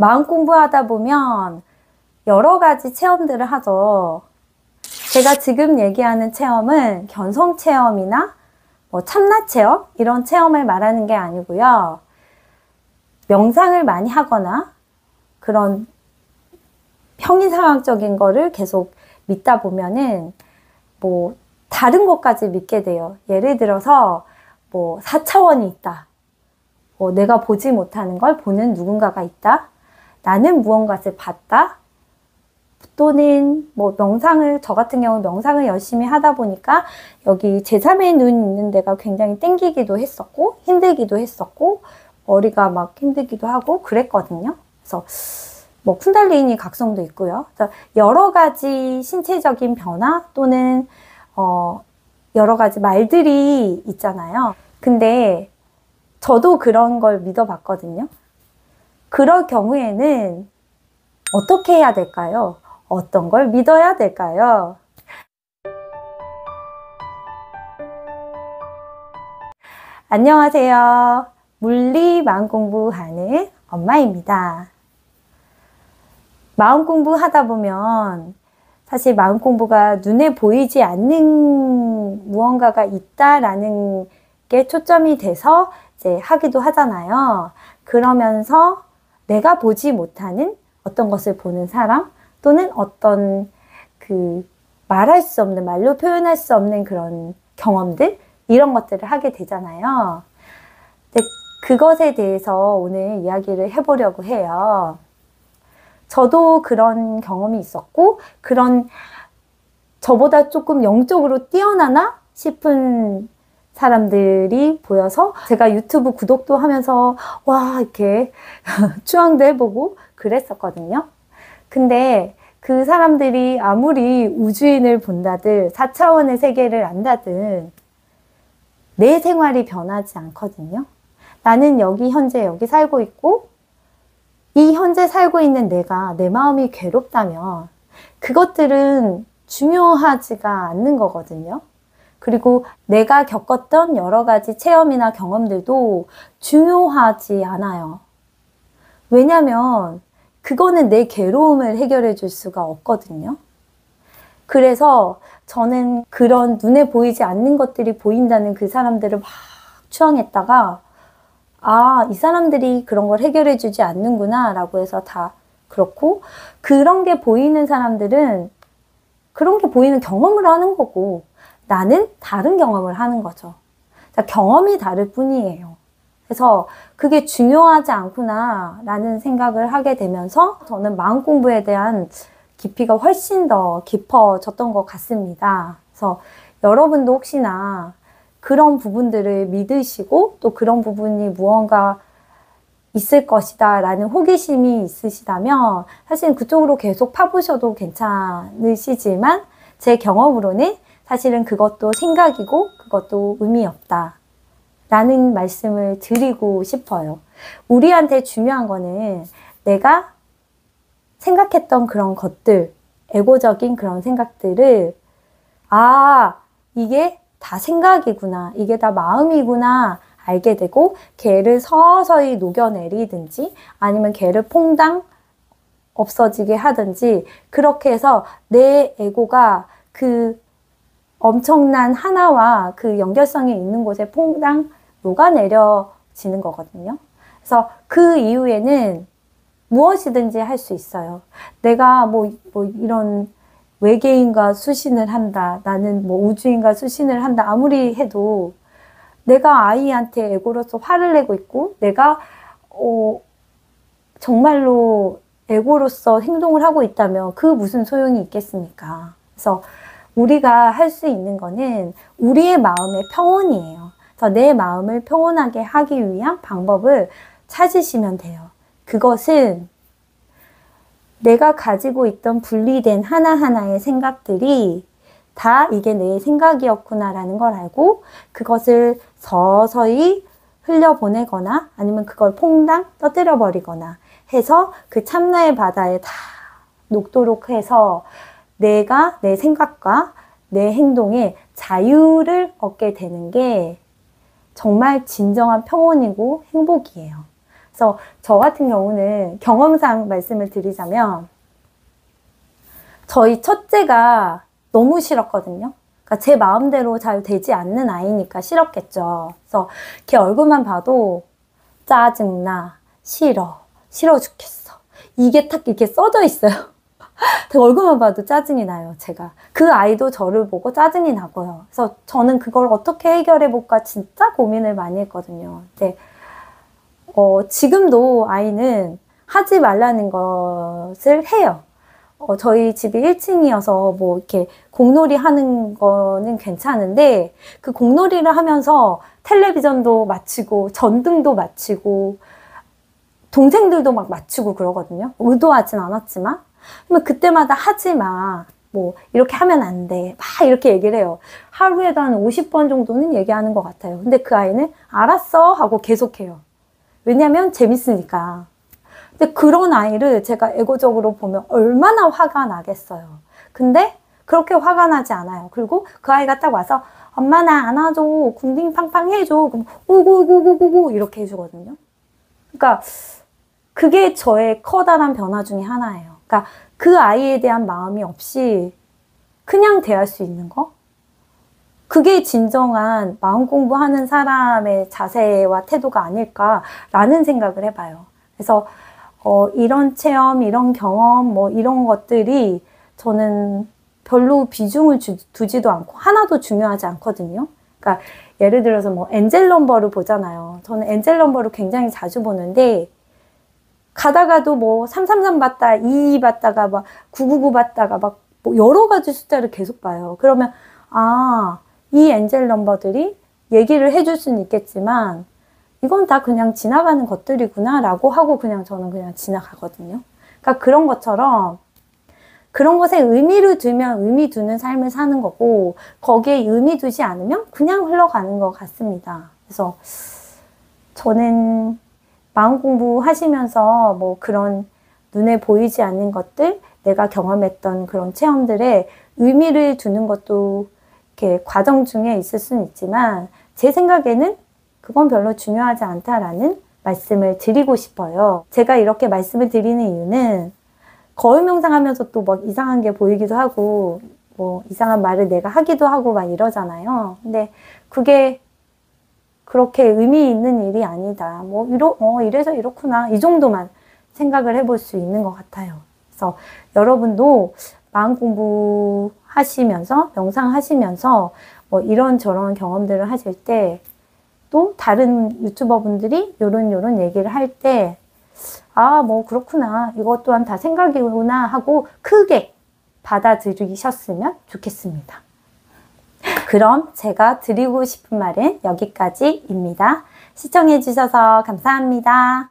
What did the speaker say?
마음 공부하다 보면 여러 가지 체험들을 하죠. 제가 지금 얘기하는 체험은 견성 체험이나 참나 체험 이런 체험을 말하는 게 아니고요. 명상을 많이 하거나 그런 형이상학적인 거를 계속 믿다 보면은 다른 것까지 믿게 돼요. 예를 들어서 4차원이 있다. 내가 보지 못하는 걸 보는 누군가가 있다. 나는 무언가를 봤다. 또는 명상을, 저 같은 경우 명상을 열심히 하다 보니까 여기 제3의 눈 있는 데가 굉장히 땡기기도 했었고 힘들기도 했었고 머리가 막 힘들기도 하고 그랬거든요. 그래서 쿤달리니 각성도 있고요. 그래서 여러 가지 신체적인 변화 또는 여러 가지 말들이 있잖아요. 근데 저도 그런 걸 믿어봤거든요. 그럴 경우에는 어떻게 해야 될까요? 어떤 걸 믿어야 될까요? 안녕하세요. 물리 마음 공부하는 엄마입니다. 마음 공부하다 보면 사실 마음 공부가 눈에 보이지 않는 무언가가 있다라는 게 초점이 돼서 이제 하기도 하잖아요. 그러면서 내가 보지 못하는 어떤 것을 보는 사람 또는 어떤 말할 수 없는, 말로 표현할 수 없는 그런 경험들 이런 것들을 하게 되잖아요. 근데 그것에 대해서 오늘 이야기를 해보려고 해요. 저도 그런 경험이 있었고 그런 저보다 조금 영적으로 뛰어나나 싶은 사람들이 보여서 제가 유튜브 구독도 하면서 와 이렇게 추앙도 해보고 그랬었거든요. 근데 그 사람들이 아무리 우주인을 본다든 4차원의 세계를 안다든 내 생활이 변하지 않거든요. 나는 현재 여기 살고 있고 이 현재 살고 있는 내 마음이 괴롭다면 그것들은 중요하지가 않는 거거든요. 그리고 내가 겪었던 여러 가지 체험이나 경험들도 중요하지 않아요. 왜냐면 그거는 내 괴로움을 해결해 줄 수가 없거든요. 그래서 저는 그런 눈에 보이지 않는 것들이 보인다는 그 사람들을 막 추앙했다가 이 사람들이 그런 걸 해결해 주지 않는구나 라고 해서 다 그렇고 그런 게 보이는 사람들은 그런 게 보이는 경험을 하는 거고 나는 다른 경험을 하는 거죠. 경험이 다를 뿐이에요. 그래서 그게 중요하지 않구나 라는 생각을 하게 되면서 저는 마음 공부에 대한 깊이가 훨씬 더 깊어졌던 것 같습니다. 그래서 여러분도 혹시나 그런 부분들을 믿으시고 또 그런 부분이 무언가 있을 것이다 라는 호기심이 있으시다면 사실 그쪽으로 계속 파보셔도 괜찮으시지만 제 경험으로는 사실은 그것도 생각이고 그것도 의미 없다 라는 말씀을 드리고 싶어요. 우리한테 중요한 거는 내가 생각했던 그런 것들, 에고적인 그런 생각들을 이게 다 생각이구나, 이게 다 마음이구나 알게 되고 걔를 서서히 녹여내리든지 아니면 걔를 퐁당 없어지게 하든지 그렇게 해서 내 에고가 그 엄청난 하나와 그 연결성이 있는 곳에 퐁당 녹아내려지는 거거든요. 그래서 그 이후에는 무엇이든지 할 수 있어요. 내가 이런 외계인과 수신을 한다. 나는 우주인과 수신을 한다. 아무리 해도 내가 아이한테 에고로서 화를 내고 있고 내가 정말로 에고로서 행동을 하고 있다면 그 무슨 소용이 있겠습니까? 그래서 우리가 할 수 있는 거는 우리의 마음의 평온이에요. 그래서 내 마음을 평온하게 하기 위한 방법을 찾으시면 돼요. 그것은 내가 가지고 있던 분리된 하나하나의 생각들이 다 이게 내 생각이었구나라는 걸 알고 그것을 서서히 흘려보내거나 아니면 그걸 퐁당 떠들어 버리거나 해서 그 참나의 바다에 다 녹도록 해서 내가 내 생각과 내 행동에 자유를 얻게 되는 게 정말 진정한 평온이고 행복이에요. 그래서 저 같은 경우는 경험상 말씀을 드리자면 저희 첫째가 너무 싫었거든요. 그러니까 제 마음대로 잘 되지 않는 아이니까 싫었겠죠. 그래서 걔 얼굴만 봐도 짜증나, 싫어 죽겠어. 이게 딱 이렇게 써져 있어요. 얼굴만 봐도 짜증이 나요, 제가. 그 아이도 저를 보고 짜증이 나고요. 그래서 저는 그걸 어떻게 해결해 볼까 진짜 고민을 많이 했거든요. 근데 지금도 아이는 하지 말라는 것을 해요. 저희 집이 1층이어서 뭐 이렇게 공놀이 하는 거는 괜찮은데 그 공놀이를 하면서 텔레비전도 맞추고 전등도 맞추고 동생들도 막 맞추고 그러거든요. 의도하진 않았지만. 그러면 그때마다 하지 마. 뭐 이렇게 하면 안 돼. 막 이렇게 얘기를 해요. 하루에도 한 50번 정도는 얘기하는 것 같아요. 근데 그 아이는 알았어 하고 계속해요. 왜냐면 재밌으니까. 근데 그런 아이를 제가 에고적으로 보면 얼마나 화가 나겠어요. 근데 그렇게 화가 나지 않아요. 그리고 그 아이가 딱 와서 엄마 나 안아줘. 궁딩팡팡 해줘. 그럼 오고고고고고 이렇게 해주거든요. 그러니까 그게 저의 커다란 변화 중에 하나예요. 그러니까 그 아이에 대한 마음이 없이 그냥 대할 수 있는 거? 그게 진정한 마음 공부하는 사람의 자세와 태도가 아닐까라는 생각을 해봐요. 그래서 이런 체험, 이런 경험, 뭐 이런 것들이 저는 별로 비중을 두지도 않고 하나도 중요하지 않거든요. 그러니까 예를 들어서 뭐 엔젤 넘버를 보잖아요. 저는 엔젤 넘버를 굉장히 자주 보는데 가다가도 뭐 333 봤다, 22 봤다가 막 999 봤다가 막 뭐 여러 가지 숫자를 계속 봐요. 그러면 이 엔젤 넘버들이 얘기를 해줄 수는 있겠지만 이건 다 그냥 지나가는 것들이구나 라고 하고 그냥 저는 그냥 지나가거든요. 그러니까 그런 것처럼 그런 것에 의미를 두면 의미 두는 삶을 사는 거고 거기에 의미 두지 않으면 그냥 흘러가는 것 같습니다. 그래서 저는 마음 공부하시면서 뭐 그런 눈에 보이지 않는 것들, 내가 경험했던 그런 체험들에 의미를 두는 것도 이렇게 과정 중에 있을 수는 있지만 제 생각에는 그건 별로 중요하지 않다라는 말씀을 드리고 싶어요. 제가 이렇게 말씀을 드리는 이유는 거울 명상하면서 또 막 이상한 게 보이기도 하고 뭐 이상한 말을 내가 하기도 하고 막 이러잖아요. 근데 그게 그렇게 의미 있는 일이 아니다. 뭐 이래서 이렇구나. 이 정도만 생각을 해볼 수 있는 것 같아요. 그래서 여러분도 마음 공부하시면서 명상하시면서 뭐 이런저런 경험들을 하실 때 또 다른 유튜버 분들이 요런 얘기를 할 때 뭐 그렇구나. 이것 또한 다 생각이구나 하고 크게 받아들이셨으면 좋겠습니다. 그럼 제가 드리고 싶은 말은 여기까지입니다. 시청해 주셔서 감사합니다.